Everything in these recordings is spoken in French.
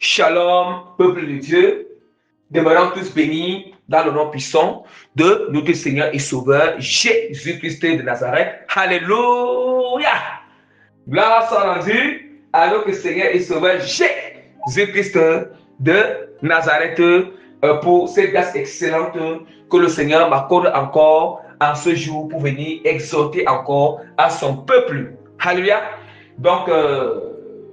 Shalom, peuple de Dieu, demeurons tous bénis dans le nom puissant de notre Seigneur et Sauveur Jésus-Christ de Nazareth. Alléluia! Gloire soit rendue à notre Seigneur et Sauveur Jésus-Christ de Nazareth pour cette grâce excellente que le Seigneur m'accorde encore en ce jour pour venir exhorter encore à son peuple. Alléluia! Donc,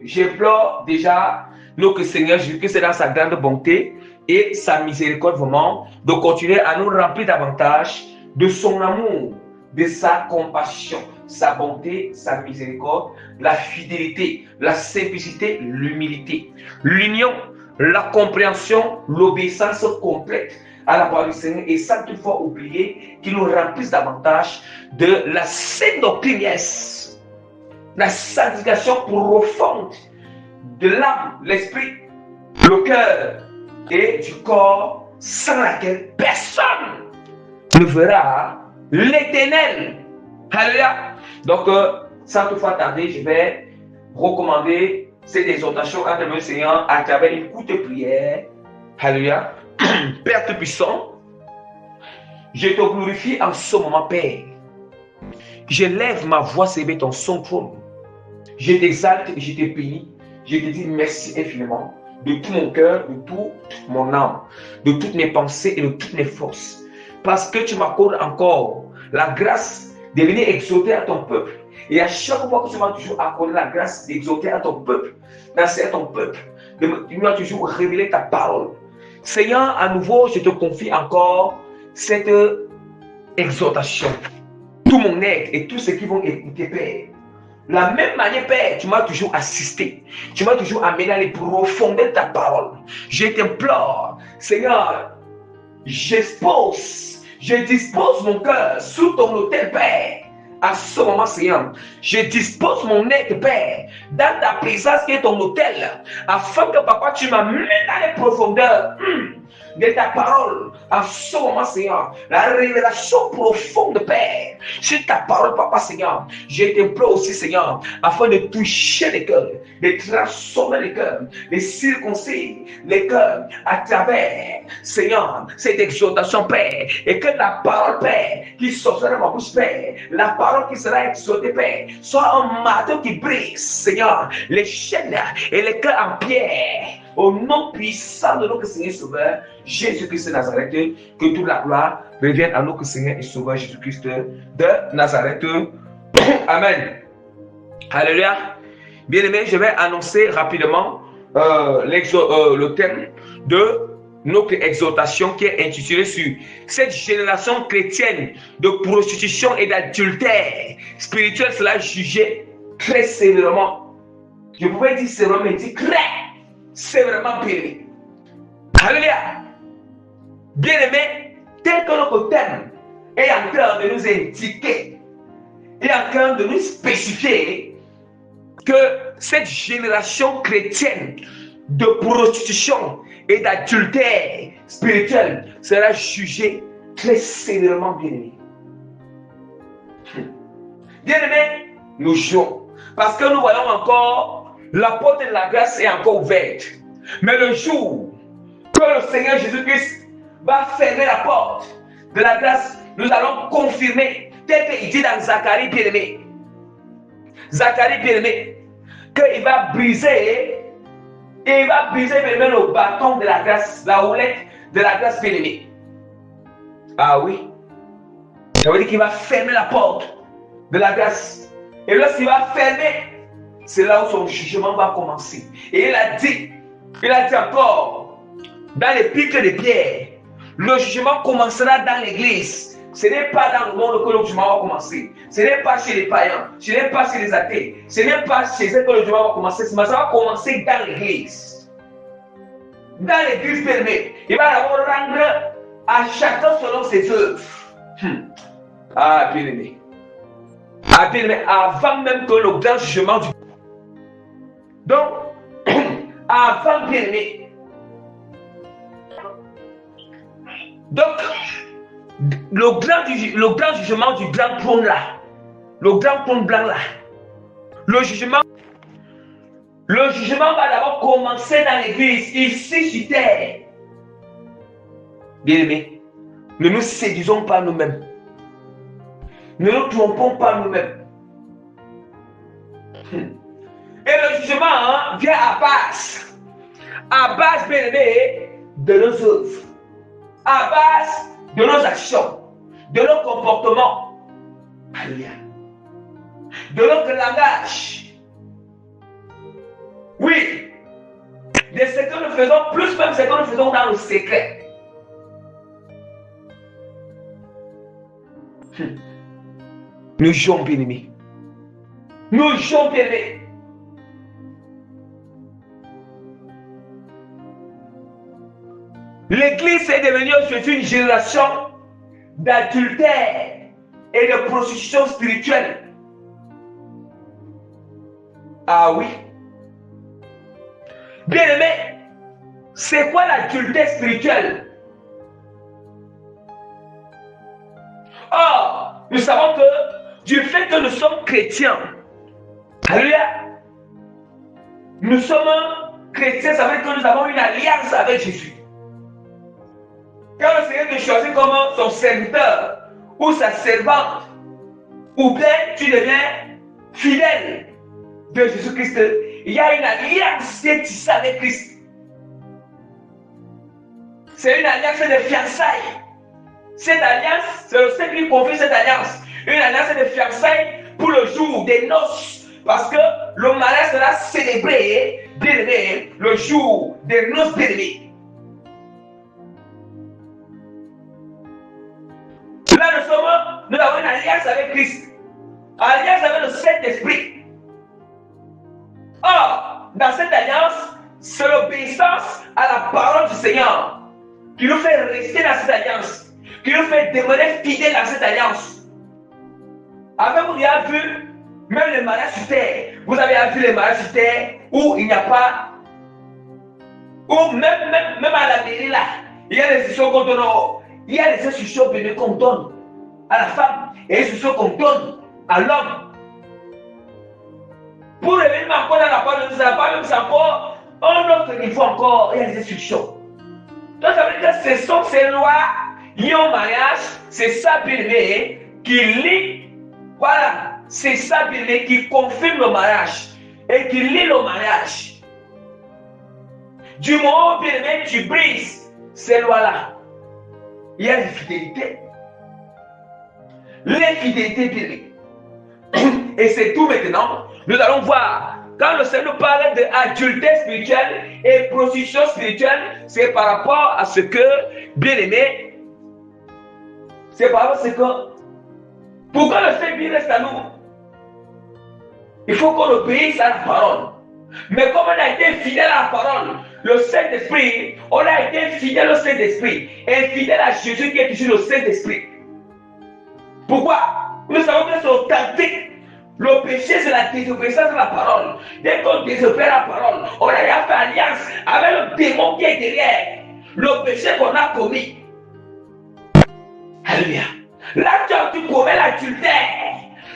j'implore déjà notre Seigneur Jésus-Christ dans sa grande bonté et sa miséricorde vraiment de continuer à nous remplir davantage de son amour, de sa compassion, sa bonté, sa miséricorde, la fidélité, la simplicité, l'humilité, l'union, la compréhension, l'obéissance complète à la parole du Seigneur et sans toutefois oublier qu'il nous remplisse davantage de la sainte doctrine, la sanctification profonde de l'âme, l'esprit, le cœur et du corps, sans laquelle personne ne verra l'Éternel. Alléluia. Donc, sans toutefois tarder, je vais recommander cette exhortation à le Seigneur à travers une courte prière. Alléluia. Père Tout-Puissant, je te glorifie en ce moment, Père. Je lève ma voix, Seigneur, ton son trône. Je t'exalte et je te bénis. Je te dis merci infiniment de tout mon cœur, de toute mon âme, de toutes mes pensées et de toutes mes forces. Parce que tu m'accordes encore la grâce de venir exhorter à ton peuple. Et à chaque fois que tu m'as toujours accordé la grâce d'exhorter à ton peuple, d'enseigner à ton peuple, tu m'as toujours révélé ta parole. Seigneur, à nouveau, je te confie encore cette exhortation. Tout mon aide et tous ceux qui vont écouter, Père. La même manière, Père, tu m'as toujours assisté. Tu m'as toujours amené à les profondeurs de ta parole. Je t'implore, Seigneur, je dispose mon cœur sous ton autel, Père. À ce moment, Seigneur, je dispose mon être, Père, dans ta présence qui est ton autel, afin que, Papa, tu m'amènes dans les profondeurs de ta parole. À ce moment, Seigneur, la révélation profonde, Père, sur ta parole, Papa, Seigneur, je t'implore aussi, Seigneur, afin de toucher les cœurs, de transformer les cœurs, de circoncire les cœurs à travers, Seigneur, cette exhortation, Père, et que la parole, Père, qui sortira de ma bouche, Père, la parole qui sera exhortée, Père, soit un marteau qui brise, Seigneur, les chaînes et les cœurs en pierre. Au nom puissant de notre Seigneur et Sauveur, Jésus-Christ de Nazareth, que toute la gloire revienne à notre Seigneur et Sauveur Jésus-Christ de Nazareth. Amen. Alléluia. Bien-aimés, je vais annoncer rapidement le thème de notre exhortation qui est intitulée sur cette génération chrétienne de prostitution et d'adultère spirituel sera jugée très sévèrement. Je pouvais dire sévèrement, mais dire très sévèrement péri. Alléluia. Bien-aimé, tel que notre thème est en train de nous indiquer, est en train de nous spécifier que cette génération chrétienne de prostitution et d'adultère spirituel sera jugée très sévèrement, bien-aimé. Bien-aimé, nous jouons parce que nous voyons encore la porte de la grâce est encore ouverte. Mais le jour que le Seigneur Jésus-Christ va fermer la porte de la grâce, nous allons confirmer, tel qu'il dit dans Zacharie bien-aimé, qu'il va briser, et il va briser bien-aimé le bâton de la grâce, la houlette de la grâce bien-aimée. Ah oui, ça veut dire qu'il va fermer la porte de la grâce. Et lorsqu'il va fermer, c'est là où son jugement va commencer. Et il a dit encore, dans les pics de pierre, le jugement commencera dans l'église. Ce n'est pas dans le monde que le jugement va commencer. Ce n'est pas chez les païens, ce n'est pas chez les athées, ce n'est pas chez eux que le jugement va commencer, mais ça va commencer dans l'église. Dans l'église fermée, il va d'abord rendre à chacun selon ses œuvres. Ah, bien aimé. Ah, bien aimé, avant même que le grand jugement du... Donc, avant bien aimé. Donc, le grand jugement du grand trône là, le grand trône blanc là, le jugement Le jugement va d'abord commencer dans l'église, ici sur terre. Bien-aimés, ne nous séduisons pas nous-mêmes. Ne nous trompons pas nous-mêmes. Et le jugement vient à base, bien-aimés, de nos œuvres, à base de nos actions, de nos comportements, de notre langage. Oui, de ce que nous faisons, plus même ce que nous faisons dans le secret. Nous jouons bien-aimés. Nous jouons bien-aimés. L'église est devenue aujourd'hui une génération d'adultère et de prostitution spirituelle. Ah oui. Bien-aimés, c'est quoi l'adultère spirituelle? Or, nous savons que du fait que nous sommes chrétiens, alléluia, nous sommes chrétiens, ça veut dire que nous avons une alliance avec Jésus. Quand le Seigneur te choisit comme son serviteur ou sa servante, ou bien tu deviens fidèle de Jésus-Christ, il y a une alliance qui est tissée avec Christ. C'est une alliance de fiançailles. Cette alliance, c'est le Seigneur qui confie cette alliance. Une alliance de fiançailles pour le jour des noces. Parce que le mariage sera célébré, bien-aimé, le jour des noces bien-aimées. Là, nous avons une alliance avec Christ. Alliance avec le Saint-Esprit. Or, dans cette alliance, c'est l'obéissance à la parole du Seigneur qui nous fait rester dans cette alliance, qui nous fait demeurer fidèles à cette alliance. Avez-vous déjà vu, même les mariages sur terre, vous avez vu les mariages sur terre où il n'y a pas, ou même à la mairie là, il y a des institutions qu'on donne, il y a des institutions qu'on donne à la femme et des institutions qu'on donne à l'homme. Pour revenir encore dans la parole de Dieu, c'est encore un autre niveau encore, il y a des institutions. Donc ça veut dire que ce sont ces lois liées au mariage, c'est ça bien-aimé qui lie, voilà, c'est ça bien-aimé qui confirme le mariage et qui lie le mariage. Du moment où bien-aimé tu brises ces lois-là, il y a l'infidélité. L'infidélité bien-aimé. Et c'est tout maintenant. Nous allons voir. Quand le Seigneur parle d'adultère spirituel et prostitution spirituelle, c'est par rapport à ce que, bien-aimé, c'est par rapport à ce que, pourquoi le Seigneur reste à nous? Il faut qu'on obéisse à la parole. Mais comme on a été fidèle à la parole, le Saint-Esprit, on a été fidèle au Saint-Esprit et fidèle à Jésus qui est toujours le Saint-Esprit. Pourquoi? Nous savons que c'est authentique. Le péché, c'est la désobéissance de la parole. Dès qu'on désobéit la parole, on a déjà fait alliance avec le démon qui est derrière le péché qu'on a commis. Alléluia. Là, tu commets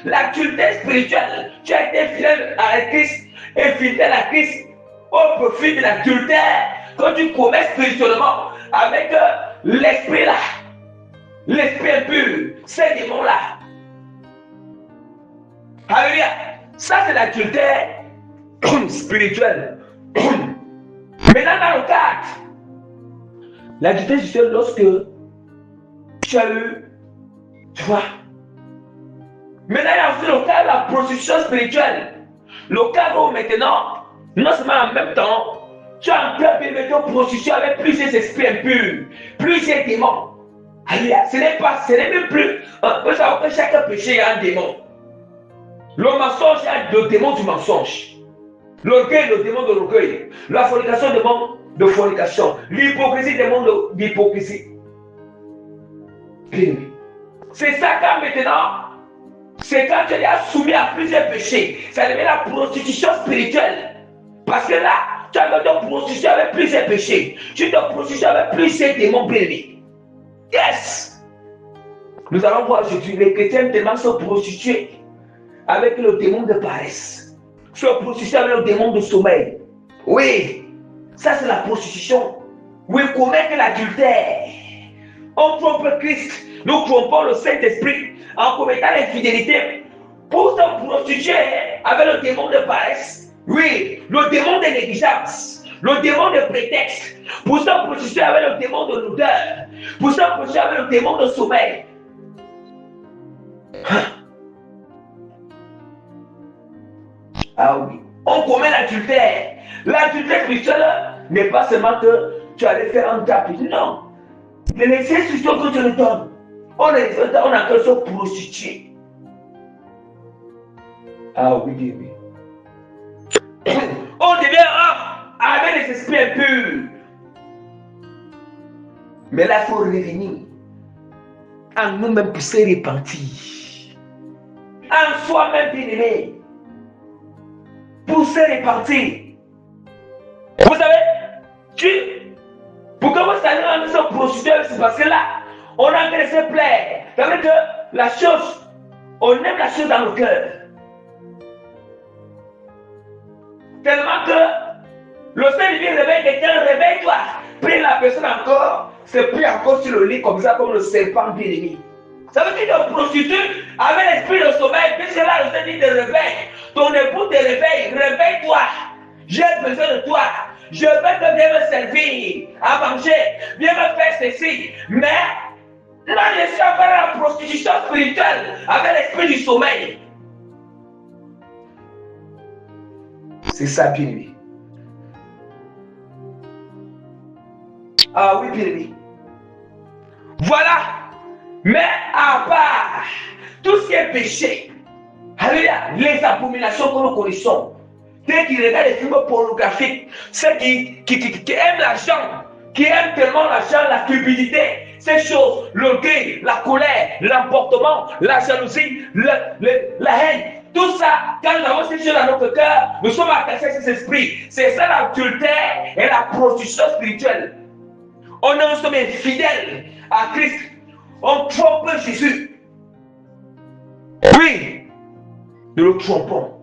l'adultère spirituelle. Tu as été fidèle à Christ et fidèle à Christ au profit de l'adultère que tu commets spirituellement avec l'esprit là, l'esprit impur, ces démons là. Alléluia. Ça, c'est l'adultère spirituel. Maintenant, dans le cadre, l'adultère spirituel, lorsque tu as eu, tu vois. Maintenant, il y a aussi le cadre de la prostitution spirituelle. Le cadre où maintenant, non seulement en même temps, tu as un cœur bien de prostitution avec plusieurs esprits impurs, plusieurs démons. Alléluia. Ce n'est même plus. Vous savez que chaque péché a un démon. Le mensonge a le démon du mensonge. L'orgueil, le démon de l'orgueil. La fornication, le démon de fornication. L'hypocrisie, le démon d'hypocrisie. C'est ça quand maintenant, c'est quand tu es soumis à plusieurs péchés. Ça devient la prostitution spirituelle. Parce que là, tu as te prostituer avec plusieurs péchés. Tu te prostitues avec plusieurs démons bien-aimés. Yes! Nous allons voir aujourd'hui les chrétiens tellement se prostituer avec le démon de paresse. se prostituer avec le démon de sommeil. Oui, ça c'est la prostitution. Oui, commettre l'adultère. On trompe Christ. Nous trompons le Saint-Esprit en commettant l'infidélité pour se prostituer avec le démon de paresse. Oui, le démon de négligence, le démon de prétexte, pour se prostituer avec le démon de l'odeur, pour se prostituer avec le démon de sommeil. Ah oui, on commet l'adultère. L'adultère spirituel n'est pas seulement que tu allais faire un tapis. Non. Les instructions que tu nous donnes, on a que se prostituer. Ah oui, bien oui. On devient avec les esprits impurs. Mais là, il faut revenir en nous-mêmes pour se repentir. En soi-même bien aimé. Pour se repentir. Vous savez, pour que vous sachiez en nous prostituer, c'est parce que là, on a envie de se plaire. Ça veut dire que la chose, on aime la chose dans le cœur. Tellement que le Saint-Esprit réveille quelqu'un, réveille-toi. Prie la personne encore, se prie encore sur le lit comme ça, comme le serpent bien-aimé. Ça veut dire que prostitue avec l'esprit de sommeil, puisque là, le Saint-Esprit te réveille. Ton époux te réveille, réveille-toi. J'ai besoin de toi. Je veux que viens me servir à manger, viens me faire ceci. Mais là, je suis encore à la prostitution spirituelle avec l'esprit du sommeil. C'est ça, bien-aimé. Ah oui, bien-aimé. Voilà. Mais à part tout ce qui est péché, alléluia, les abominations que nous connaissons, ceux qui regardent les films pornographiques, ceux qui aiment l'argent, qui aiment tellement l'argent, la cupidité, ces choses, l'orgueil, la colère, l'emportement, la jalousie, la haine, tout ça, quand nous avons ces choses dans notre cœur, nous sommes attachés à ces esprits. C'est ça l'adultère et la prostitution spirituelle. On est sommes infidèles à Christ. On trompe Jésus. Oui, nous le trompons.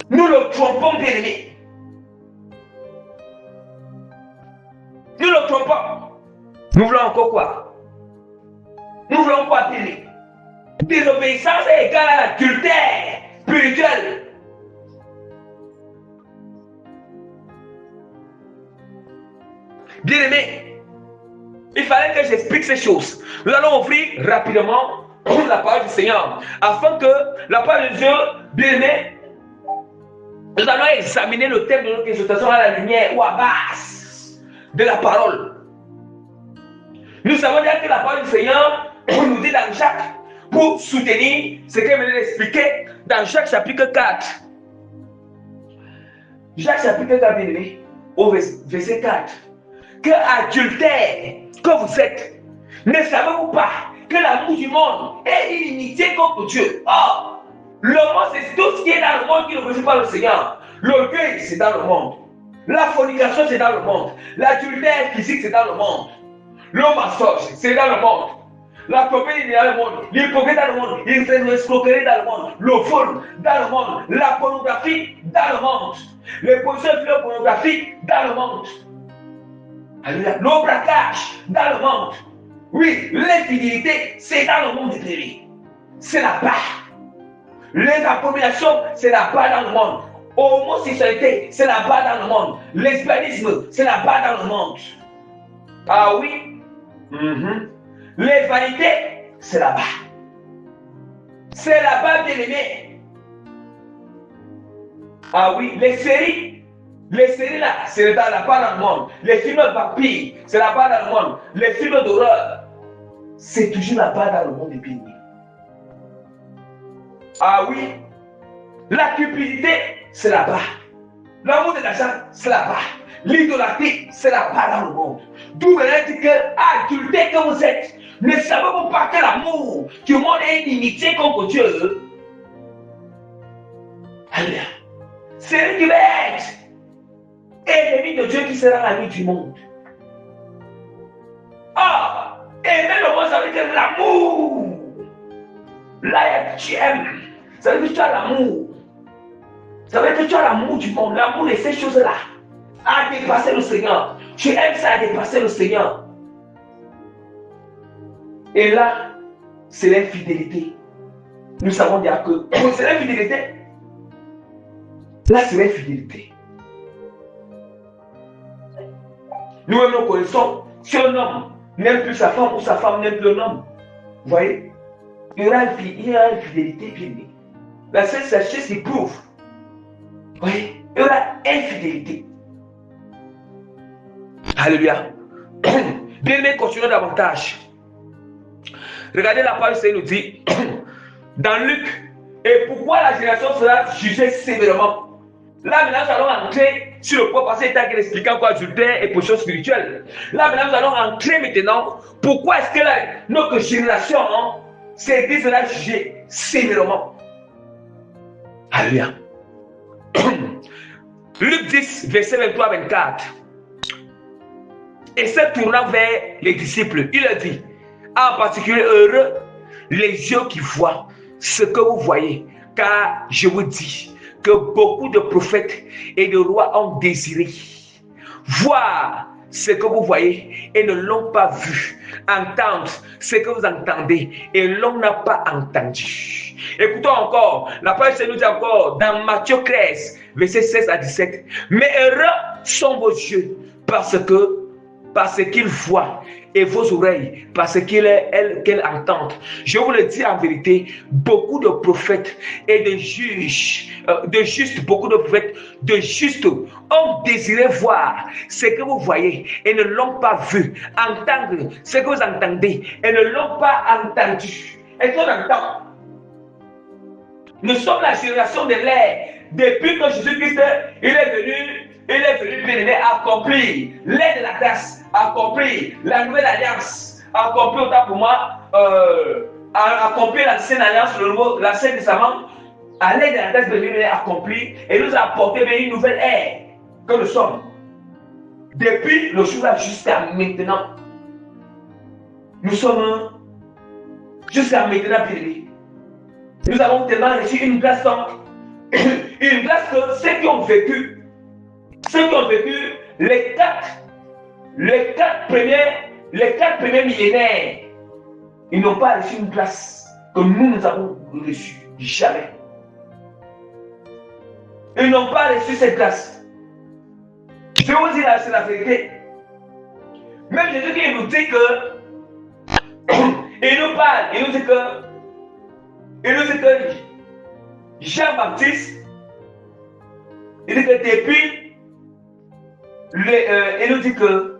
Nous le trompons, bien-aimé. Nous le trompons. Nous voulons encore quoi? Nous voulons quoi, bien-aimé? Désobéissance est égale à l'adultère spirituel. Bien-aimé, il fallait que j'explique ces choses. Nous allons ouvrir rapidement la parole du Seigneur afin que la parole de Dieu, bien-aimé, nous allons examiner le thème de notre exhortation à la lumière ou à base de la parole. Nous savons bien que la parole du Seigneur nous dit dans Jacques, pour soutenir ce qu'elle venait d'expliquer, dans Jacques chapitre 4. Jacques chapitre 4, bien-aimé, au verset 4. Que adultère que vous êtes, ne savez-vous pas que l'amour du monde est illimité contre Dieu? Or, le monde, c'est tout ce qui est dans le monde qui ne reçoit pas le Seigneur. L'orgueil, c'est dans le monde. La fornication, c'est dans le monde. L'adultère physique, c'est dans le monde. Le mensonge, c'est dans le monde. La comédie dans le monde. L'hypocrisie dans le monde. L'escroquerie dans le monde. Le vol dans le monde. La pornographie dans le monde. Les positions pornographiques dans le monde. Le braquage dans le monde. Oui, l'infidélité, c'est dans le monde de Dieu. C'est là-bas. Les abominations, c'est là-bas dans le monde. Homosexualité, c'est là-bas dans le monde. Lesbianisme, c'est là-bas dans le monde. Ah oui. Les vanités, c'est là-bas. C'est là-bas, bien-aimé. Ah oui, les séries là, c'est là-bas dans le monde. Les films de vampires, c'est là-bas dans le monde. Les films d'horreur, c'est toujours là-bas dans le monde des bénis. Ah oui, la cupidité, c'est là-bas. L'amour de l'argent, c'est là-bas. L'idolâtrie, c'est là-bas dans le monde. D'où il dit que, adultère que vous êtes, ne savez-vous pas que l'amour du monde est inimitié contre Dieu? Alléluia. C'est lui qui va être ennemi de Dieu qui sera l'ami du monde. Ah, aimer le monde, ça veut dire l'amour. Là, tu aimes. Ça veut dire que tu as l'amour. Ça veut dire que tu as l'amour du monde, l'amour de ces choses-là, à dépasser le Seigneur. Tu aimes ça à dépasser le Seigneur. Et là, c'est l'infidélité. Nous savons dire que c'est l'infidélité. Là, c'est l'infidélité. Nous-mêmes, nous connaissons, si un homme n'aime plus sa femme ou sa femme n'aime plus un homme, vous voyez, il y aura une fidélité bien-aimée. La seule sagesse qui prouve, vous voyez, il y aura infidélité. Alléluia. Bien-aimé, continuons davantage. Regardez la page, ça nous dit, dans Luc, et pourquoi la génération sera jugée sévèrement. Là, maintenant, nous allons entrer sur le point passé, état qui explique quoi adultère et position spirituelle. Là, maintenant, nous allons entrer maintenant. Pourquoi est-ce que notre génération, c'est sera jugée sévèrement. Alléluia. Luc 10, verset 23-24. Et se tournant vers les disciples, il a dit, en particulier, heureux les yeux qui voient ce que vous voyez, car je vous dis que beaucoup de prophètes et de rois ont désiré voir ce que vous voyez et ne l'ont pas vu, entendre ce que vous entendez et l'on n'a pas entendu. Écoutons encore, la page nous dit encore dans Matthieu 13, verset 16 à 17, mais heureux sont vos yeux parce qu'ils voient et vos oreilles parce qu'elles entendent. Je vous le dis en vérité, beaucoup de prophètes et de juges, beaucoup de prophètes, de justes ont désiré voir ce que vous voyez et ne l'ont pas vu, entendre ce que vous entendez et ne l'ont pas entendu. Est-ce qu'on entend? Nous sommes la génération de l'air. Depuis que Jésus-Christ est venu bien-aimé, accomplir l'aide de la grâce, accomplir la nouvelle alliance, accomplir autant pour moi, accomplir l'ancienne alliance, l'ancien testament, à l'aide de la grâce de Dieu accompli et nous a apporté une nouvelle ère que nous sommes. Depuis le jour-là jusqu'à maintenant, nous sommes jusqu'à maintenant bien-aimés. Nous avons tellement reçu une grâce, une grâce que ceux qui ont vécu les quatre premiers millénaires, ils n'ont pas reçu une grâce que nous avons reçue. Jamais. Ils n'ont pas reçu cette grâce. Je vous dis là, c'est la vérité. Même Jésus qui nous dit que il nous parle, il nous dit que Jean-Baptiste, il dit que depuis, il nous dit que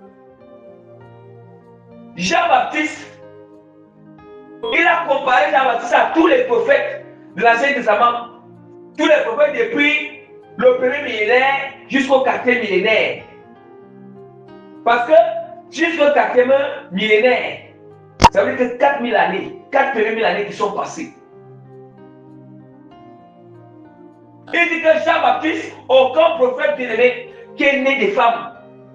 Jean-Baptiste, il a comparé Jean-Baptiste à tous les prophètes de l'Ancien Testament, tous les prophètes depuis le premier millénaire jusqu'au quatrième millénaire. Parce que jusqu'au quatrième millénaire, ça veut dire que 4000 années, 4000 années qui sont passées. Il dit que Jean-Baptiste, aucun prophète bien-aimé qui est né des femmes,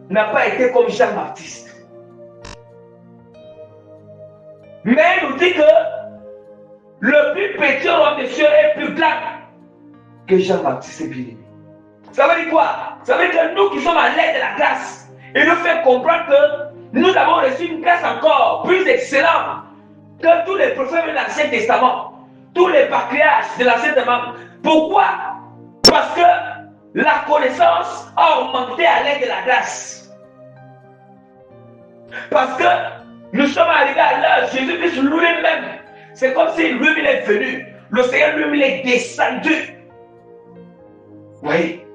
n'a pas été comme Jean-Baptiste. Mais il nous dit que le plus petit homme de cieux est plus grand que Jean-Baptiste est bien-aimé. Ça veut dire quoi? Ça veut dire que nous qui sommes à l'aide de la grâce, il nous fait comprendre que nous avons reçu une grâce encore plus excellente que tous les prophètes de l'Ancien Testament, tous les patriarches de l'Ancien Testament. Pourquoi? Parce que la connaissance a augmenté à l'aide de la grâce. Parce que nous sommes arrivés à l'heure, Jésus-Christ lui-même, c'est comme si lui-même est venu, le Seigneur lui-même est descendu. Vous voyez?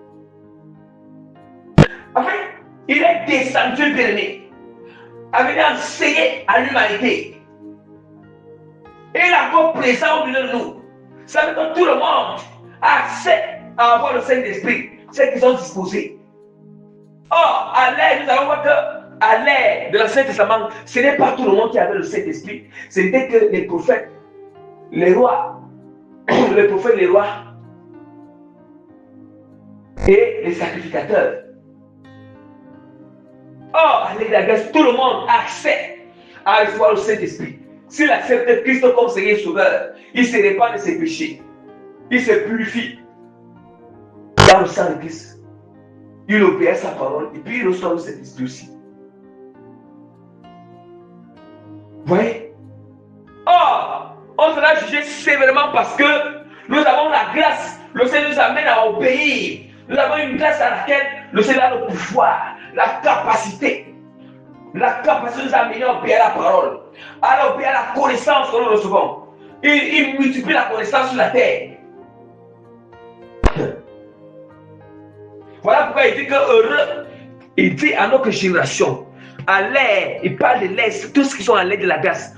En fait, il est descendu bien-aimé, à venir enseigner à l'humanité. Et il est encore présent au milieu de nous. Ça veut dire que tout le monde a accès à avoir le Saint-Esprit, ceux qui sont disposés. Or, à l'ère, nous allons voir que à l'ère de l'Ancien Testament, ce n'est pas tout le monde qui avait le Saint-Esprit, c'était que les prophètes, les rois, les prophètes, les rois et les sacrificateurs. Or, à l'ère de la grâce, tout le monde a accès à recevoir le Saint-Esprit. S'il accepte Christ comme Seigneur Sauveur, il se répand de ses péchés, il se purifie. dans le sang de Christ. Il obéit sa parole et puis il reçoit le Saint-Esprit aussi. Vous voyez? Or, on sera jugé sévèrement parce que nous avons la grâce. Le Seigneur nous amène à obéir. Nous avons une grâce à laquelle le Seigneur a le pouvoir, la capacité. La capacité nous amène à obéir à la parole, à obéir à la connaissance que nous recevons. Il multiplie la connaissance sur la terre. Voilà pourquoi il dit que heureux, il dit à notre génération, à l'air, il parle de l'air, tous ceux qui sont à l'air de la grâce.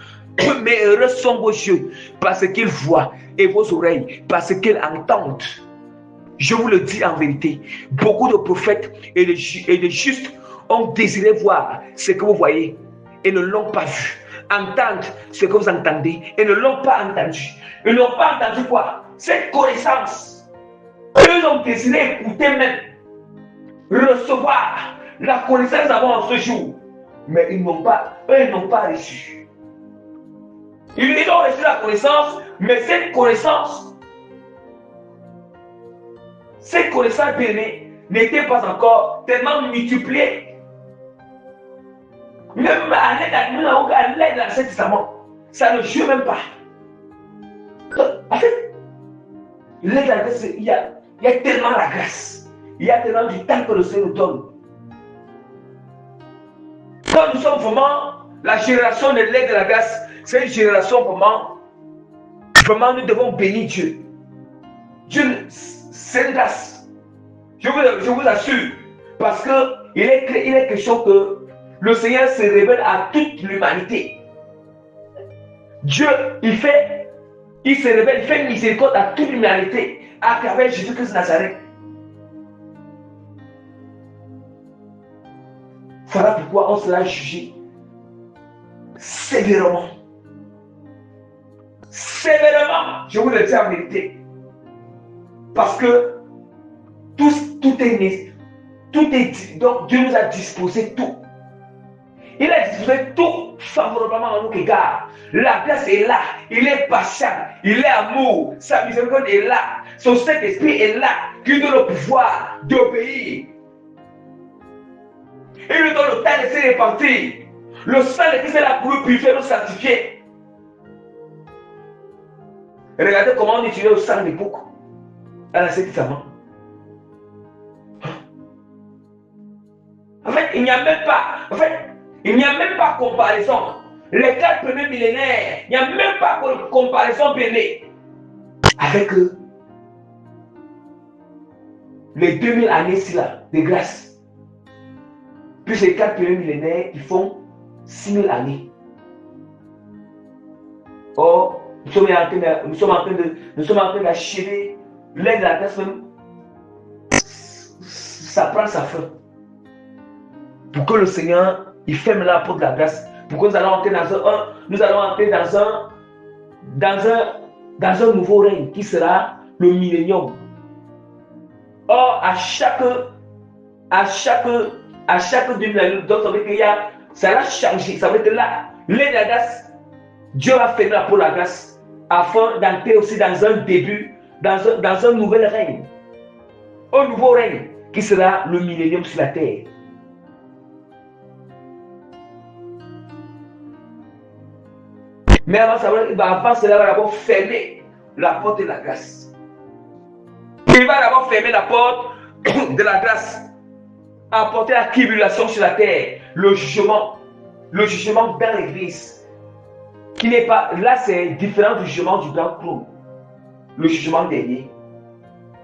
Mais heureux sont vos yeux parce qu'ils voient et vos oreilles parce qu'ils entendent. Je vous le dis en vérité, beaucoup de prophètes et de justes ont désiré voir ce que vous voyez et ne l'ont pas vu. Entendre ce que vous entendez et ne l'ont pas entendu. Ils n'ont pas entendu quoi? Cette connaissance. Eux ont désiré écouter même, recevoir la connaissance avant en ce jour. Mais ils n'ont pas reçu. Ils ont reçu la connaissance, mais cette connaissance n'était pas encore tellement multipliée. Même à l'aide de l'Ancien Testament, ça ne joue même pas. En fait, l'aide de la grâce, il y a tellement la grâce. Il y a tellement du temps que le Seigneur nous donne. Quand nous sommes vraiment la génération de l'aide de la grâce, c'est une génération vraiment nous devons bénir Dieu. Dieu, c'est une grâce. Je vous assure, parce qu'il est question que le Seigneur se révèle à toute l'humanité. Dieu, il se révèle, il fait miséricorde à toute l'humanité à travers Jésus-Christ de Nazareth. Voilà pourquoi on sera jugé sévèrement. Sévèrement, je vous le dis en vérité. Parce que tout est dit. Donc Dieu nous a disposé tout. Il a disposé tout favorablement à notre égard. La grâce est là. Il est patient. Il est amour. Sa miséricorde est là. Son Saint-Esprit est là. Qui donne le pouvoir d'obéir. Il nous donne le temps de se repentir. Le sang de Christ est là pour nous purifier, nous sanctifier. Regardez comment on utilise le sang de bouc à l'Ancien Testament. En fait, il n'y a même pas comparaison. Les 4 premiers millénaires, il n'y a même pas comparaison bénie avec les 2000 années de grâce. Puis les 4 premiers millénaires, ils font 6000 années. Or, nous sommes en train d'achever l'aide de la grâce même. Ça prend sa fin. Pour que le Seigneur, il ferme la porte de la grâce. Pour que nous allons entrer dans un nouveau règne qui sera le millénium. Or, à chaque 2000 années, donc ça veut dire ça va changer. Ça veut dire là, l'aide de la grâce, Dieu va fermer la porte de la grâce afin d'entrer aussi dans un début, dans un nouvel règne. Un nouveau règne qui sera le millénium sur la terre. Mais avant cela, il va d'abord fermer la porte de la grâce. Il va d'abord fermer la porte de la grâce, apporter la tribulation sur la terre, le jugement dans l'église, qui n'est pas, là c'est différent du jugement du grand trône, le jugement dernier.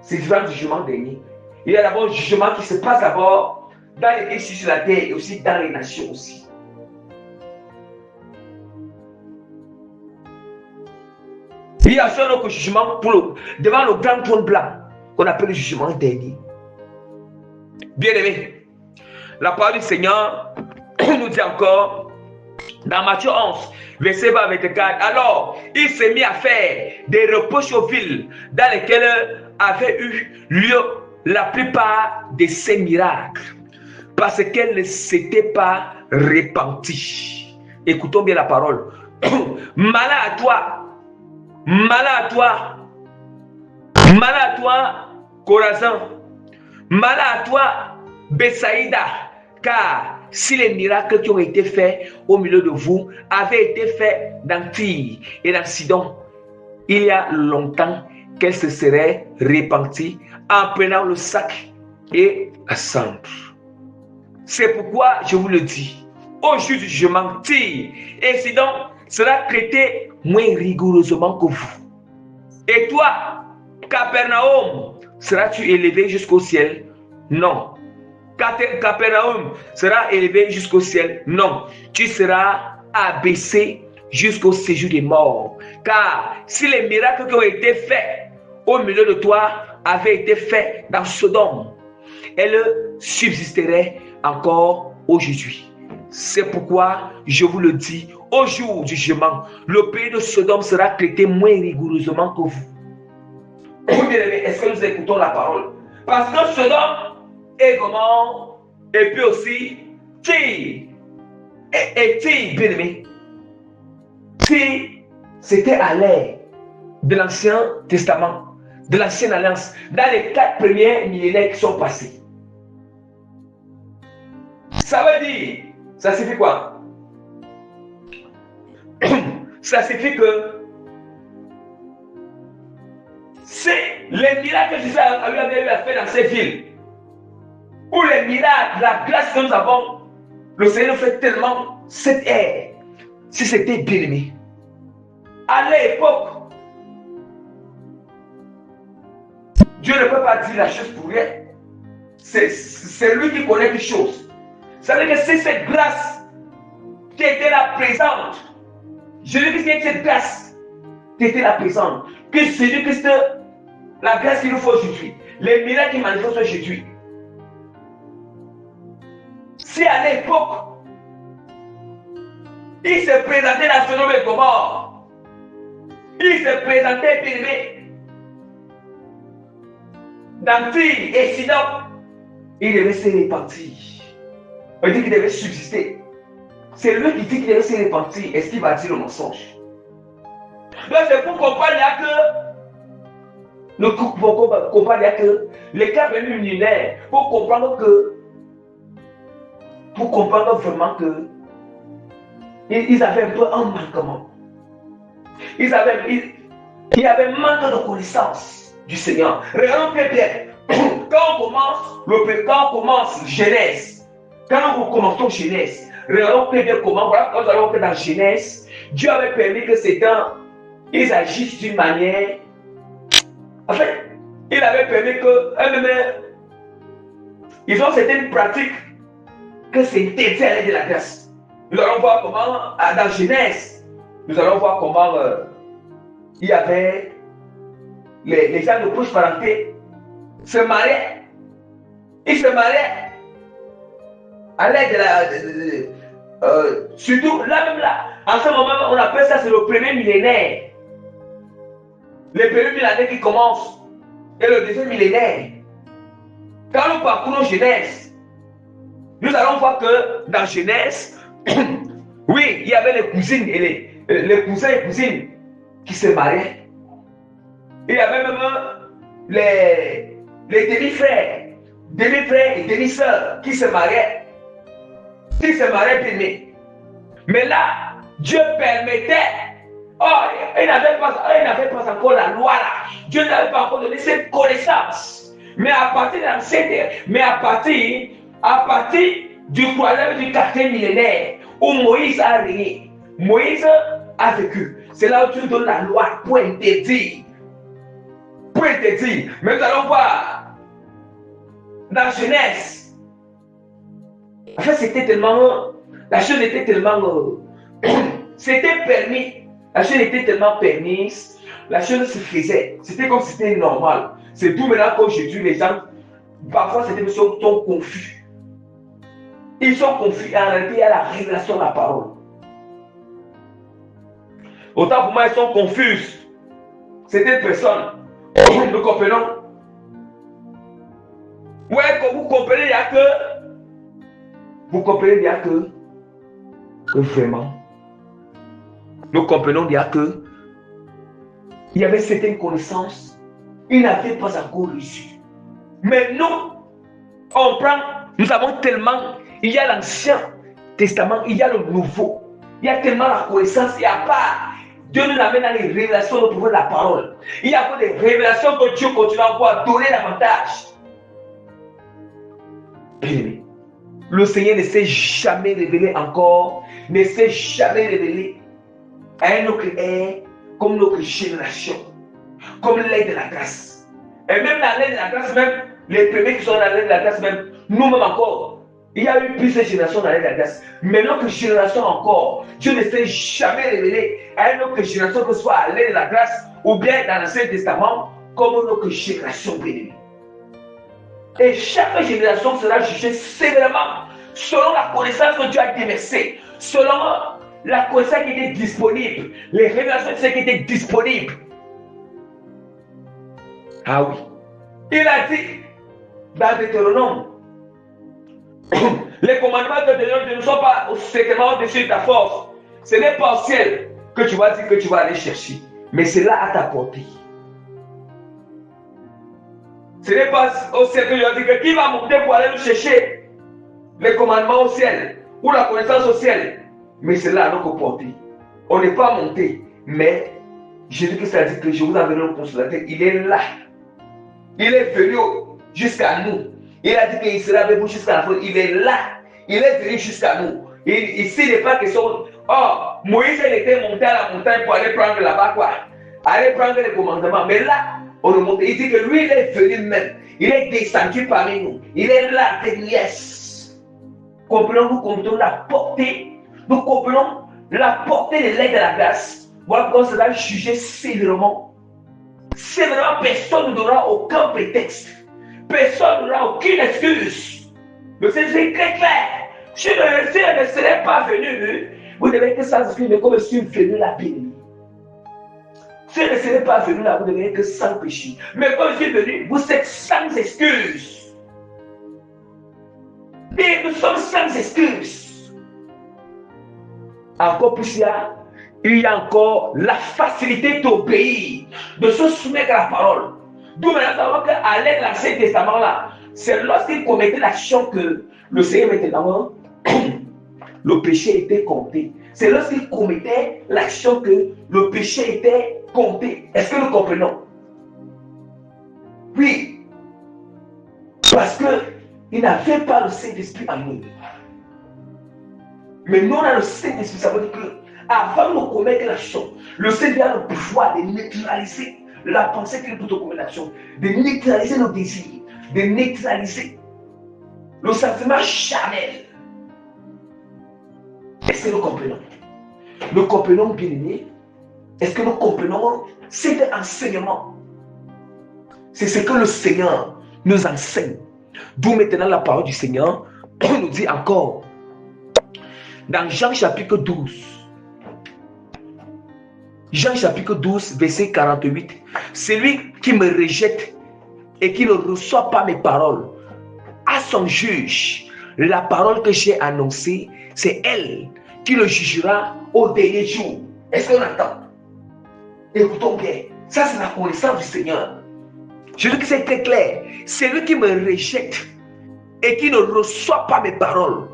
C'est différent du jugement dernier. Il y a d'abord le jugement qui se passe d'abord dans l'église sur la terre et aussi dans les nations aussi. Il y a un autre jugement devant le grand trône blanc qu'on appelle le jugement dernier. Bien aimé, la parole du Seigneur nous dit encore dans Matthieu 11, verset 20 à 24. Alors, il s'est mis à faire des reproches aux villes dans lesquelles avaient eu lieu la plupart de ces miracles, parce qu'elles ne s'étaient pas repenties. Écoutons bien la parole. Malheur à toi, malheur à toi, Chorazin, Malheur à toi, Bethsaïda, car si les miracles qui ont été faits au milieu de vous avaient été faits dans Tyr et dans Sidon, il y a longtemps qu'elle se serait repentie en prenant le sac et la cendre. C'est pourquoi je vous le dis, au jour du jugement, Tyr et Sidon sera traité moins rigoureusement que vous. Et toi, Capernaum, seras-tu élevé jusqu'au ciel? Non. Capernaum sera élevé jusqu'au ciel? Non. Tu seras abaissé jusqu'au séjour des morts. Car si les miracles qui ont été faits au milieu de toi avaient été faits dans Sodome, elles subsisteraient encore aujourd'hui. C'est pourquoi je vous le dis, au jour du jugement, le pays de Sodome sera traité moins rigoureusement que vous. Est-ce que nous écoutons la parole? Parce que Sodome et Gomorrhe, et puis aussi Tyr, et Tyr, bien aimé, Tyr, c'était à l'ère de l'Ancien Testament, de l'Ancienne Alliance, dans les 4 premiers millénaires qui sont passés. Ça veut dire, ça signifie quoi? Ça signifie que c'est les miracles que Jésus avait eu à faire dans ces villes, ou les miracles, la grâce que nous avons, le Seigneur fait tellement cette ère, si c'était bien aimé. À l'époque, Dieu ne peut pas dire la chose pour rien. C'est lui qui connaît les choses. Ça veut dire que c'est cette grâce qui était là présente. Jésus-Christ est cette grâce qui était là présente. Que Jésus-Christ, la grâce qu'il nous faut aujourd'hui, les miracles qu'il manifeste aujourd'hui. Si à l'époque, il se présentait dans Sodome et Gomorrhe, il se présentait bien dans Tyr et Sidon, il devait se repentir. On dit qu'il devait subsister. C'est lui qui dit qu'il devait se repentir. Est-ce qu'il va dire le mensonge? Donc c'est pour comprendre que les cas millénaires, pour comprendre vraiment que ils avaient un peu un manquement. Il y avait un manque de connaissance du Seigneur. Regardons très bien. Quand on commence Genèse, quand nous commençons Genèse, regardons très bien comment, voilà, quand nous allons faire dans Genèse, Dieu avait permis que ces temps, ils agissent d'une manière. En fait, il avait permis que ils ont certaines pratiques que c'est interdit de la grâce. Nous allons voir comment, dans Genèse, nous allons voir comment il y avait les gens de proche parenté se mariaient. Ils se mariaient à l'aide de la. Surtout là même là, en ce moment, on appelle ça c'est le premier millénaire. Le premier millénaire qui commence et le deuxième millénaire. Quand nous parcourons Genèse, nous allons voir que dans Genèse, oui, il y avait les cousines et les cousins et cousines qui se mariaient. Il y avait même les demi-frères et demi-sœurs qui se mariaient. Qui se mariaient bien. Mais là, Dieu permettait. Oh, il n'avait pas encore la loi là. Dieu n'avait pas encore donné cette connaissance. Mais à partir de à partir du troisième du quatrième millénaire, où Moïse a régné, Moïse a vécu. C'est là où Dieu donne la loi pour interdire. Pour interdire. Mais nous allons voir dans Genèse. En fait, c'était tellement. La chose était tellement. C'était permis. La chose était tellement permise. La chose se faisait. C'était comme si c'était normal. C'est tout maintenant qu'aujourd'hui, les gens. Parfois, ces émotions sont confus. Ils sont confus. En réalité, il y a la révélation de la parole. Autant pour moi, ils sont confuses. Certaines personnes. Nous comprenons. Ouais, quand vous comprenez, il n'y a que. Vous comprenez, il n'y a que vraiment. Nous comprenons, il y a que. Il y avait certaines connaissances. Ils n'avaient pas encore reçu. Mais nous, On prend, nous avons tellement, il y a l'Ancien Testament, il y a le Nouveau. Il y a tellement la connaissance, il n'y a pas. Dieu nous amène dans les révélations au pouvoir de la parole. Il y a encore des révélations que Dieu continue encore à donner davantage. Bien-aimé, le Seigneur ne s'est jamais révélé encore, ne s'est jamais révélé à un autre ère comme notre génération, comme l'aide de la grâce. Et même dans l'aide de la grâce, même les premiers qui sont dans l'aide de la grâce, même nous-mêmes encore, il y a eu plusieurs générations dans l'aide de la grâce. Mais notre génération encore, Dieu ne s'est jamais révélé à une autre génération, que ce soit à l'aide de la grâce ou bien dans l'Ancien Testament, comme notre génération bénie. Et chaque génération sera jugée sévèrement selon la connaissance que Dieu a déversée, selon la connaissance qui était disponible, les révélations qui étaient disponibles. Ah oui. Il a dit dans Deutéronome, les commandements de Dieu ne sont pas secrètement au-dessus de ta force. Ce n'est pas au ciel que tu vas dire que tu vas aller chercher, mais c'est là à ta portée. Ce n'est pas au ciel que je vais dire que qui va monter pour aller nous chercher les commandements au ciel ou la connaissance au ciel, mais c'est là à notre portée. On n'est pas monté, mais Jésus-Christ a dit que je vous enverrai le consolateur. Il est là. Il est venu jusqu'à nous. Il a dit qu'il sera avec vous jusqu'à la fin. Il est là. Il est venu jusqu'à nous. Ici, il n'est pas question. Oh, Moïse, il était monté à la montagne pour aller prendre là-bas quoi. Aller prendre les commandements. Mais là, on le monte. Il dit que lui, il est venu même. Il est descendu parmi nous. Il est là, yes. Comprenons, nous comprenons la portée. Nous comprenons la portée de l'aide de la grâce. Voilà pourquoi on sera jugé sévèrement. Sévèrement, personne ne donnera aucun prétexte. Personne n'aura aucune excuse. Le Seigneur est très clair. Si le Seigneur ne serait pas venu, vous devez être sans excuse, mais comme je suis venu la bénie. Si je ne serais pas venu là, vous devez être sans péché. Mais comme je suis venu, vous êtes sans excuse. Et nous sommes sans excuse. Encore plus là, il y a encore la facilité d'obéir, de se soumettre à la parole. D'où maintenant, nous savons qu'à l'aide de l'Ancien Testament, là, c'est lorsqu'il commettait l'action que le Seigneur maintenant, le péché était compté. C'est lorsqu'il commettait l'action que le péché était compté. Est-ce que nous comprenons? Oui. Parce qu'il n'avait pas le Saint-Esprit en nous. Mais nous, on a le Saint-Esprit. Ça veut dire qu'avant de commettre l'action, le Seigneur a le pouvoir de neutraliser la pensée qu'il peut te commettre l'action, de neutraliser nos désirs, de neutraliser le sentiment charnel. Est-ce que nous comprenons? Nous comprenons, bien aimés? Est-ce que nous comprenons cet enseignement? C'est ce que le Seigneur nous enseigne. D'où maintenant la parole du Seigneur nous dit encore dans Jean chapitre 12. Jean chapitre 12, verset 48. Celui qui me rejette et qui ne reçoit pas mes paroles à son juge, la parole que j'ai annoncée, c'est elle qui le jugera au dernier jour. Est-ce qu'on entend? Écoutons bien. Ça, c'est la connaissance du Seigneur. Je dis que c'est très clair. Celui qui me rejette et qui ne reçoit pas mes paroles,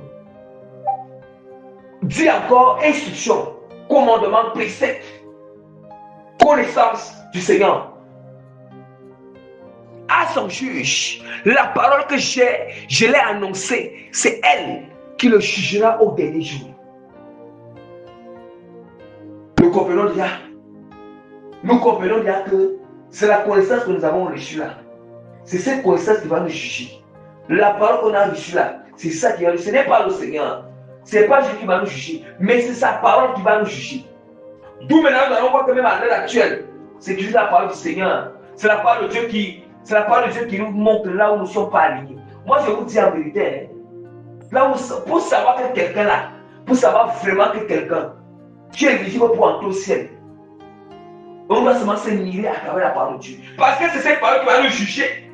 dit encore instruction, commandement, précepte, connaissance du Seigneur. À son juge, la parole que je l'ai annoncée, c'est elle qui le jugera au dernier jour. Nous comprenons déjà que c'est la connaissance que nous avons reçue là. C'est cette connaissance qui va nous juger. La parole qu'on a reçue là, c'est ça qui va nous juger. Ce n'est pas le Seigneur. Ce n'est pas Jésus qui va nous juger, mais c'est sa parole qui va nous juger. D'où maintenant nous allons voir que même à l'heure actuelle, c'est juste la parole du Seigneur. C'est la parole de Dieu qui nous montre là où nous ne sommes pas alignés. Moi, je vous dis en vérité, là où, pour savoir que quelqu'un là, pour savoir vraiment que quelqu'un, tu es éligible pour entrer au ciel, on doit seulement se mirer à travers la parole de Dieu. Parce que c'est cette parole qui va nous juger.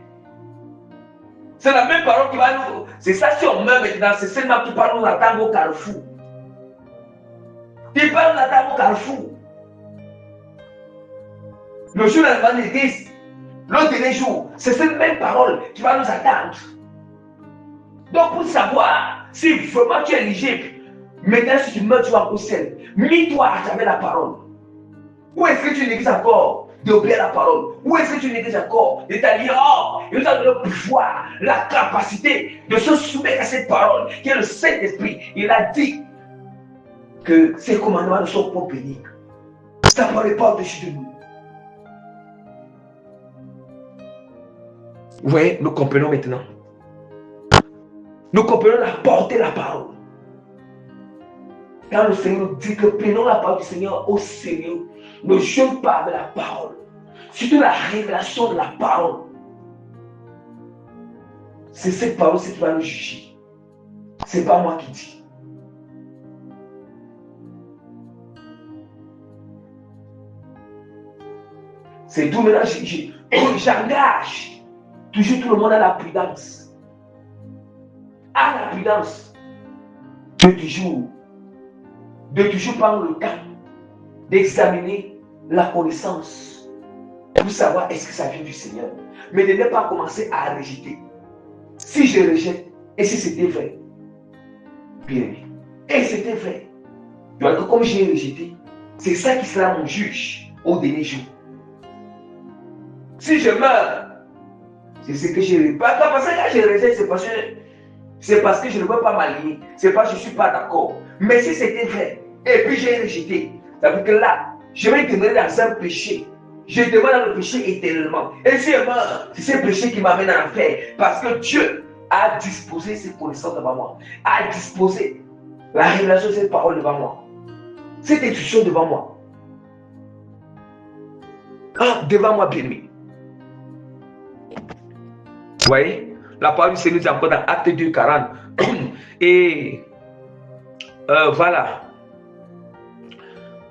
C'est la même parole qui va nous... C'est ça, si on meurt maintenant, c'est seulement qui va nous attendre au carrefour. Il va nous attendre au carrefour. Le jour de l'église, le dernier jour, c'est cette même parole qui va nous attendre. Donc, pour savoir si vraiment tu es éligible, maintenant, si tu meurs, tu vas au ciel. Mis-toi à jamais la parole. Où est-ce que tu négliges encore d'obéir la parole? Où est-ce que tu négliges encore de t'allier? Oh, il nous a donné le pouvoir, la capacité de se soumettre à cette parole qui est le Saint-Esprit. Il a dit que ces commandements ne sont pas bénis. Ça ne parle pas au-dessus de nous. Vous voyez, nous comprenons maintenant. Nous comprenons la portée de la parole. Quand le Seigneur nous dit que prenons la parole du Seigneur au sérieux, ne jouons pas avec la parole. Surtout la révélation de la parole. C'est cette parole qui va nous juger. Ce n'est pas moi qui dis. C'est tout maintenant, j'engage toujours tout le monde à la prudence. À la prudence. De toujours prendre le temps d'examiner la connaissance pour savoir est-ce que ça vient du Seigneur. Mais de ne pas commencer à rejeter. Si je rejette, et si c'était vrai? Bien aimé. Et c'était vrai. Donc, comme j'ai rejeté, c'est ça qui sera mon juge au dernier jour. Si je meurs, c'est ce que je ne veux pas. Parce que quand je rejette, c'est parce que je ne veux pas m'aligner. C'est parce que je ne suis pas d'accord. Mais si c'était vrai, et puis j'ai rejeté, ça veut dire que là, je vais demeurer dans un péché. Je demeure dans le péché éternellement. Et si je meurs, c'est ce péché qui m'amène à l'enfer. Parce que Dieu a disposé ses connaissances devant moi. A disposé la révélation de cette parole devant moi. Cette intuition devant moi. Devant moi, bien-aimé. Vous voyez, la parole du Seigneur est encore dans Acte 2, 40. Et voilà.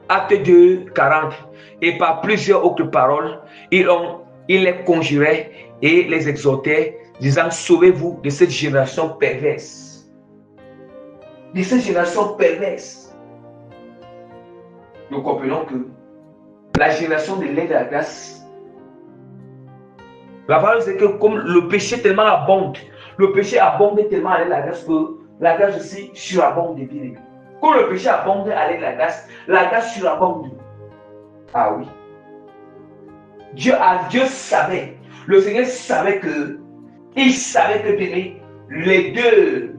Acte 2, 40. Et par plusieurs autres paroles, il les conjurait et les exhortait, disant: sauvez-vous de cette génération perverse. De cette génération perverse. Nous comprenons que la génération de l'aide de la grâce, la parole c'est que comme le péché tellement abonde, le péché abonde tellement à l'aide de la grâce que la grâce aussi surabonde des bien-aimés. Comme le péché abonde à l'aide de la grâce surabonde. Ah oui. Dieu savait, le Seigneur savait que, il savait que bien-aimé, le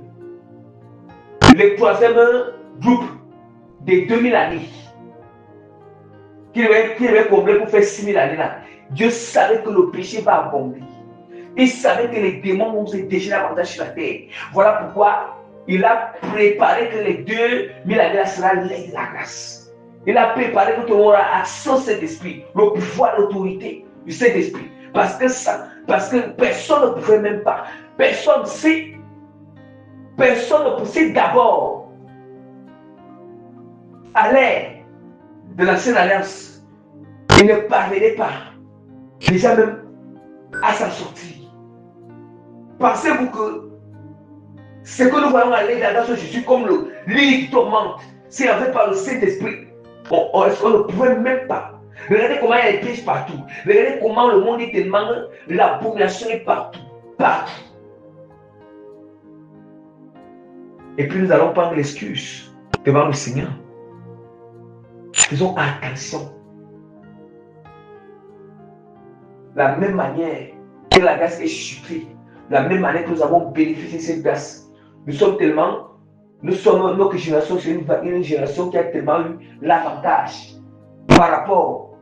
troisième groupe des 2000 années, qu'il avait comblé pour faire 6000 années là, Dieu savait que le péché va abonder. Il savait que les démons vont se déchirer davantage sur la terre. Voilà pourquoi il a préparé que les 2000 années là sera l'aide de la grâce. Il a préparé que tout le monde aura accès au Saint-Esprit, le pouvoir, l'autorité du Saint-Esprit. Parce que personne ne pouvait même pas. Personne ne pouvait d'abord à l'ère de l'ancienne alliance. Il ne parvenait pas déjà même à s'en sortir. Pensez-vous que ce que nous voyons à l'ère de la grâce de Jésus comme le lit qui tourmente, c'est en fait par le Saint-Esprit. On ne pouvait même pas. Regardez comment il y a des pièges partout. Regardez comment le monde est tellement, l'abomination est partout. Partout. Et puis nous allons prendre l'excuse devant le Seigneur. Faisons attention. La même manière que la grâce est chuchotée, la même manière que nous avons bénéficié de cette grâce, nous sommes notre génération, c'est une génération qui a tellement eu l'avantage par rapport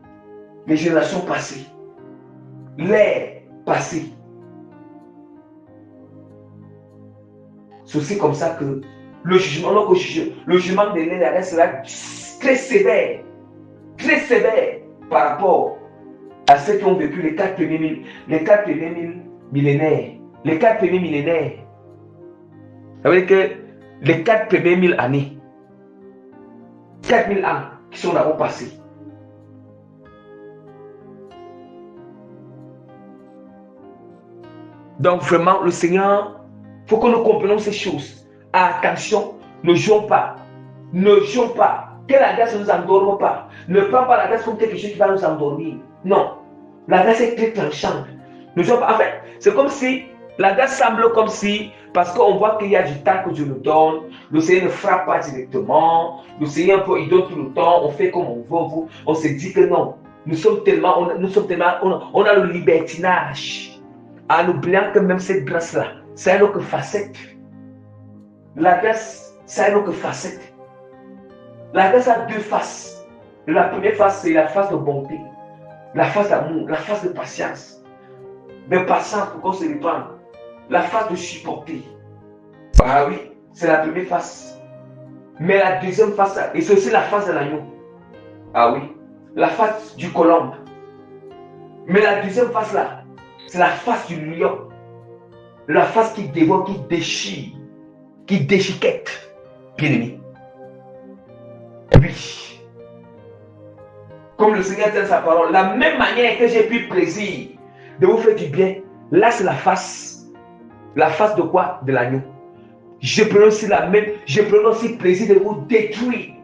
aux générations passées, l'ère passée. C'est aussi comme ça que le jugement de l'ère sera très sévère par rapport à ceux qui ont vécu les 4 premiers millénaires. Les 4 premiers millénaires. Ça veut dire que les 4 premières 1000 années, 4000 ans qui sont d'abord passés. Donc vraiment, le Seigneur, il faut que nous comprenions ces choses. Attention, ne jouons pas. Ne jouons pas. Que la grâce ne nous endorme pas. Ne prends pas la grâce comme quelque chose qui va nous endormir. Non. La grâce est très tranchante. Ne jouons pas. En fait, c'est comme si la grâce semble comme si Parce qu'on voit qu'il y a du temps que Dieu nous donne. Le Seigneur ne frappe pas directement. Le Seigneur, il donne tout le temps. On fait comme on veut. On se dit que non. On a le libertinage. En oubliant que même cette grâce-là, c'est une autre facette. La grâce, c'est une autre facette. La grâce a deux faces. La première face, c'est la face de bonté. La face d'amour, la face de patience. Mais patience pour qu'on se répande. La face de supporter. Ah oui, c'est la première face. Mais la deuxième face, et c'est aussi la face de l'agneau. Ah oui, la face du colombe. Mais la deuxième face là, c'est la face du lion. La face qui dévore, qui déchire, qui déchiquette. Bien aimé. Oui. Comme le Seigneur dit dans sa parole, la même manière que j'ai pris plaisir de vous faire du bien, là c'est la face. La face de quoi? De l'agneau. Je prends aussi plaisir de vous détruire.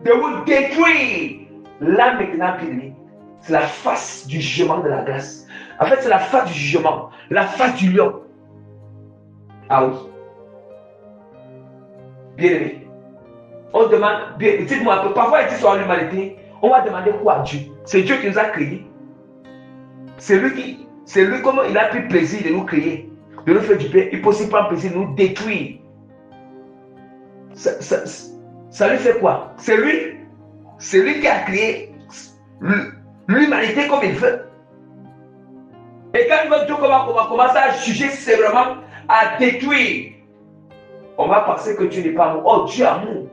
De vous détruire. Là maintenant, c'est la face du jugement de la grâce. En fait, c'est la face du jugement. La face du lion. Ah oui. Bien aimé. On demande, dites-moi un peu, parfois il dit sur l'humanité, on va demander quoi à Dieu? C'est Dieu qui nous a créés. C'est lui comment il a pris plaisir de nous créer, de nous faire du bien. Il peut aussi prendre plaisir de nous détruire. Ça lui fait quoi? C'est lui qui a créé l'humanité comme il veut. Et quand il veut Dieu, comment on va commencer à juger sévèrement, à détruire. On va penser que Dieu n'est pas amour. Oh, Dieu est amour.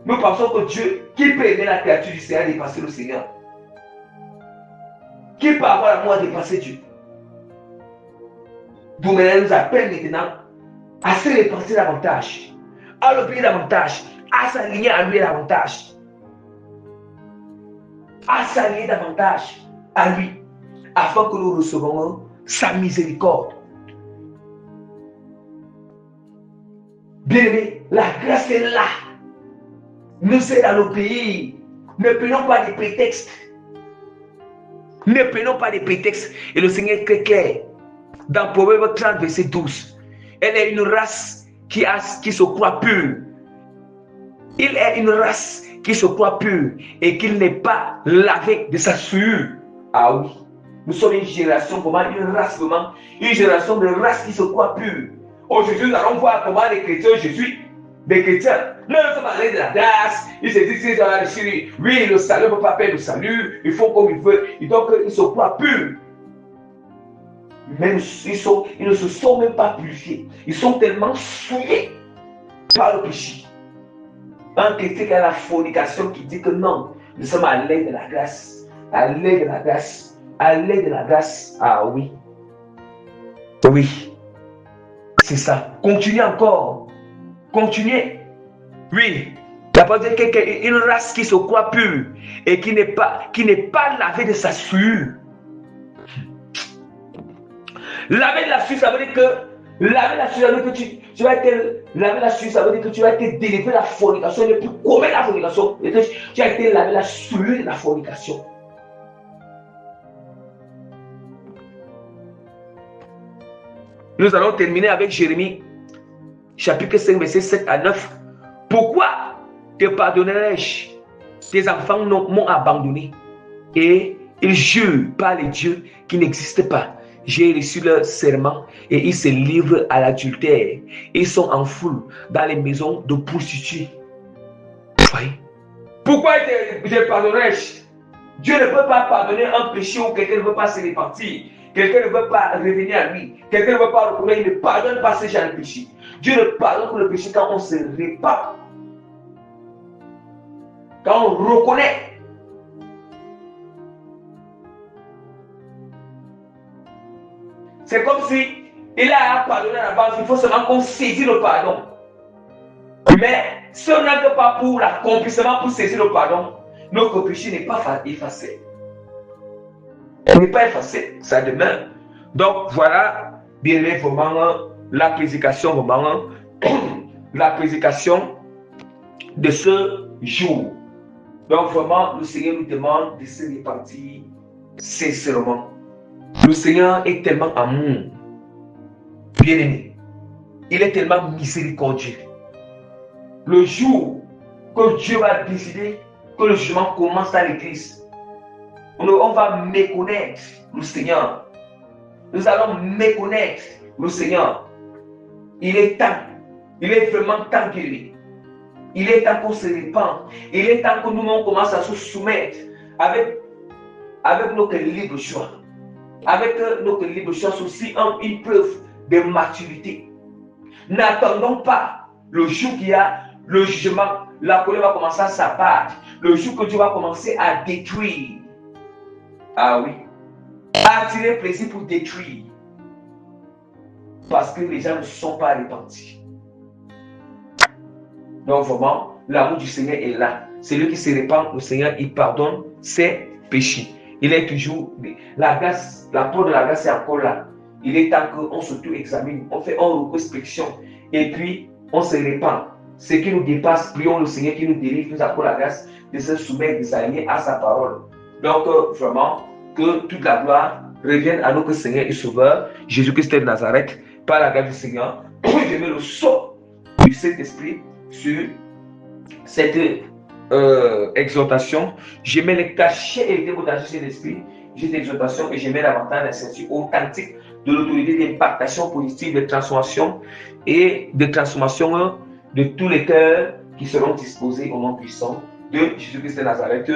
Nous pensons que Dieu, qui peut aimer la créature du Seigneur, dépasser le Seigneur. Qui peut avoir l'amour à dépasser Dieu? Vous nous appelle maintenant à se repenser davantage, à l'oublier davantage, à s'aligner à lui davantage, à s'aligner davantage à lui, afin que nous recevons sa miséricorde. Bien aimé, la grâce est là. Nous aide à l'obéir. Ne prenons pas des prétextes. Ne prenons pas des prétextes. Et le Seigneur est très clair. Dans Proverbe 30, verset 12. Elle est une race qui se croit pure. Il est une race qui se croit pure et qu'il n'est pas lavé de sa sueur. Ah oui. Nous sommes une génération, comment une race, comment une génération de race qui se croit pure. Aujourd'hui, nous allons voir comment les chrétiens, des chrétiens, nous sommes allés de la grâce, ils se disent qu'ils sont allés chérir. Oui, le salut ne peut pas perdre le salut, ils font comme ils veulent, et donc ils se croient purs. Mais ils ne se sont même pas purifiés. Ils sont tellement souillés par le péché. Un chrétien qui a la fornication qui dit que non, nous sommes à l'aide de la grâce. À l'aide de la grâce. À l'aide de la grâce. Ah oui. Oui. C'est ça. Continuez encore. Continuez. Oui. La parole dit qu'une race qui se croit pure et qui n'est pas lavée de sa sueur. Laver de la sueur, ça veut dire que laver la sueur, ça veut dire que tu vas être laver la sueur, ça veut dire que tu vas être délivré de la fornication, ne plus commettre la fornication. Tu as été lavé la sueur de la fornication. Nous allons terminer avec Jérémie, chapitre 5, verset 7 à 9. Pourquoi te pardonnerai-je? Tes enfants m'ont abandonné et ils jurent par les dieux qui n'existent pas. J'ai reçu leur serment et ils se livrent à l'adultère. Ils sont en foule dans les maisons de prostituées. Voyez? Pourquoi te pardonnerai-je? Dieu ne peut pas pardonner un péché où quelqu'un ne veut pas se répartir. Quelqu'un ne veut pas revenir à lui. Quelqu'un ne veut pas reconnaître. Il ne pardonne pas ce genre de péché. Dieu ne pardonne que le péché quand on se répare. Quand on reconnaît. C'est comme si il a pardonné à la base. Il faut seulement qu'on saisisse le pardon. Mais si on n'entre pas pour l'accomplissement, pour saisir le pardon, notre péché n'est pas effacé. Il n'est pas effacé, ça demeure. Donc voilà, bien vraiment, la prédication, vraiment, la prédication de ce jour. Donc vraiment, le Seigneur nous demande de se répartir sincèrement. Le Seigneur est tellement amour, bien aimé. il est tellement miséricordieux. Le jour que Dieu va décider que le jugement commence dans l'église, on va méconnaître le Seigneur. Nous allons méconnaître le Seigneur. Il est temps. Il est vraiment temps qu'il Il est temps qu'on se répande. Il est temps que nous commençons à se soumettre avec notre libre choix. Avec notre libre choix, c'est aussi une preuve de maturité. N'attendons pas le jour qu'il y a le jugement, la colère va commencer à s'abattre, le jour que Dieu va commencer à détruire. Ah oui. Attirer plaisir pour détruire. Parce que les gens ne sont pas repentis. Donc vraiment, l'amour du Seigneur est là. Celui qui se répand, le Seigneur, il pardonne ses péchés. Il est toujours, la grâce, la porte de la grâce est encore là. Il est temps qu'on s'auto-examine, on fait une retrospection et puis on se répand. Ce qui nous dépasse, prions le Seigneur qui nous délivre, nous accorde la grâce de se soumettre, de s'aligner à sa parole. Donc vraiment, que toute la gloire revienne à notre Seigneur et Sauveur, Jésus-Christ de Nazareth, par la grâce du Seigneur. Je mets le sceau du Saint-Esprit sur cette exhortation. Je mets les cachets et les dévotations de l'Esprit, cette exhortation, et je mets l'avantage d'incertitude authentique de l'autorité d'impactation positive, de transformation et de transformation de tous les cœurs qui seront disposés au nom puissant de Jésus-Christ de Nazareth.